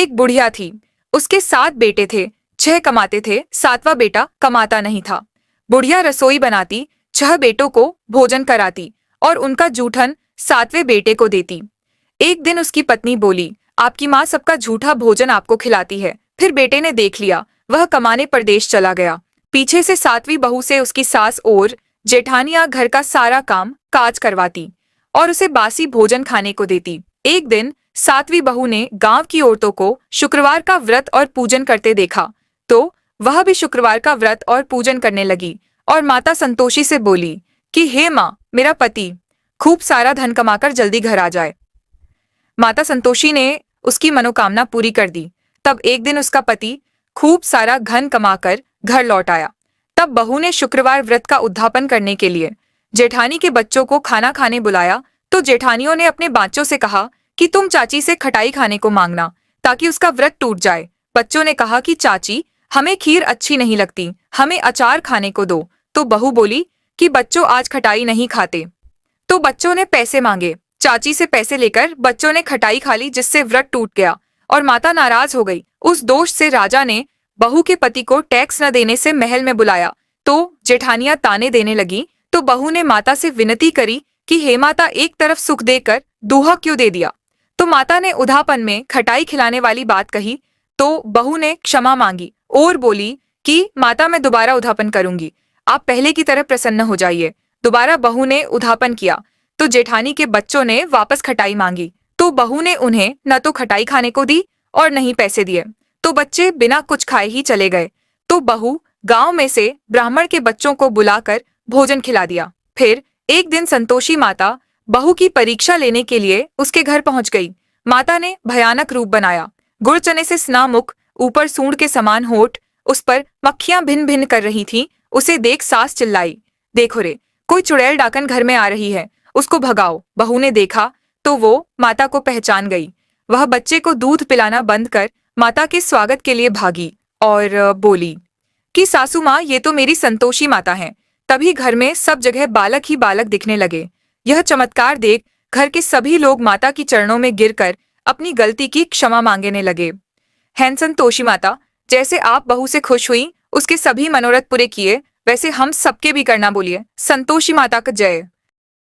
एक बुढ़िया थी। उसके 7 बेटे थे। 6 कमाते थे, 7वां बेटा कमाता नहीं था। बुढ़िया रसोई बनाती, 6 बेटों को भोजन कराती और उनका जूठन 7वें बेटे को देती। एक दिन उसकी पत्नी बोली, आपकी माँ सबका झूठा भोजन आपको खिलाती है। फिर बेटे ने देख लिया, वह कमाने परदेश चला गया। पीछे से 7वीं बहू से उसकी सास और जेठानियां घर का सारा काम काज करवाती और उसे बासी भोजन खाने को देती। एक दिन 7वीं बहू ने गांव की औरतों को शुक्रवार का व्रत और पूजन करते देखा, तो वह भी शुक्रवार का व्रत और पूजन करने लगी और माता संतोषी से बोली कि हे माँ, मेरा पति खूब सारा धन कमाकर जल्दी घर आ जाए। माता संतोषी ने उसकी मनोकामना पूरी कर दी। तब एक दिन उसका पति खूब सारा धन कमाकर घर लौट आया। तब बहू ने शुक्रवार व्रत का उद्यापन करने के लिए जेठानी के बच्चों को खाना खाने बुलाया, तो जेठानियों ने अपने बाच्चों से कहा कि तुम चाची से खटाई खाने को मांगना ताकि उसका व्रत टूट जाए। बच्चों ने कहा कि चाची, हमें खीर अच्छी नहीं लगती, हमें अचार खाने को दो। तो बहू बोली कि बच्चों आज खटाई नहीं खाते। तो बच्चों ने पैसे मांगे। चाची से पैसे लेकर बच्चों ने खटाई खा ली, जिससे व्रत टूट गया और माता नाराज हो गई। उस दोष से राजा ने बहू के पति को टैक्स न देने से महल में बुलाया। तो जेठानियां ताने देने लगी, तो बहू ने माता से विनती करी कि हे माता, एक तरफ सुख देकर दूहा क्यों दे दिया। तो माता ने उधापन में खटाई खिलाने वाली बात कही, तो बहू ने क्षमा मांगी और बोली कि माता, मैं दोबारा उधापन करूंगी, आप पहले की तरह प्रसन्न हो जाइए। दोबारा बहू ने उधापन किया, तो जेठानी के बच्चों ने वापस खटाई मांगी, तो बहू ने उन्हें न तो खटाई खाने को दी और न ही पैसे दिए। तो बच्चे बिना कुछ खाए ही चले गए। तो बहू गांव में से ब्राह्मण के बच्चों को बुलाकर भोजन खिला दिया। फिर एक दिन संतोषी माता बहू की परीक्षा लेने के लिए उसके घर पहुंच गई। माता ने भयानक रूप बनाया। गुड़ चने से स्ना मुख, ऊपर सूंड के समान होठ, उस पर मक्खियां भिन भिन कर रही थीं। उसे देख सास चिल्लाई, देखो रे, कोई चुड़ैल डाकन घर में आ रही है, उसको भगाओ। बहू ने देखा तो वो माता को पहचान गई। वह बच्चे को दूध पिलाना बंद कर माता के स्वागत के लिए भागी और बोली कि सासू माँ, ये तो मेरी संतोषी माता हैं। तभी घर में सब जगह बालक ही बालक दिखने लगे। यह चमत्कार देख घर के सभी लोग माता की चरणों में गिरकर अपनी गलती की क्षमा मांगने लगे। हैं संतोषी माता, जैसे आप बहू से खुश हुई, उसके सभी मनोरथ पूरे किए, वैसे हम सबके भी करना बोलिए। संतोषी माता का जय।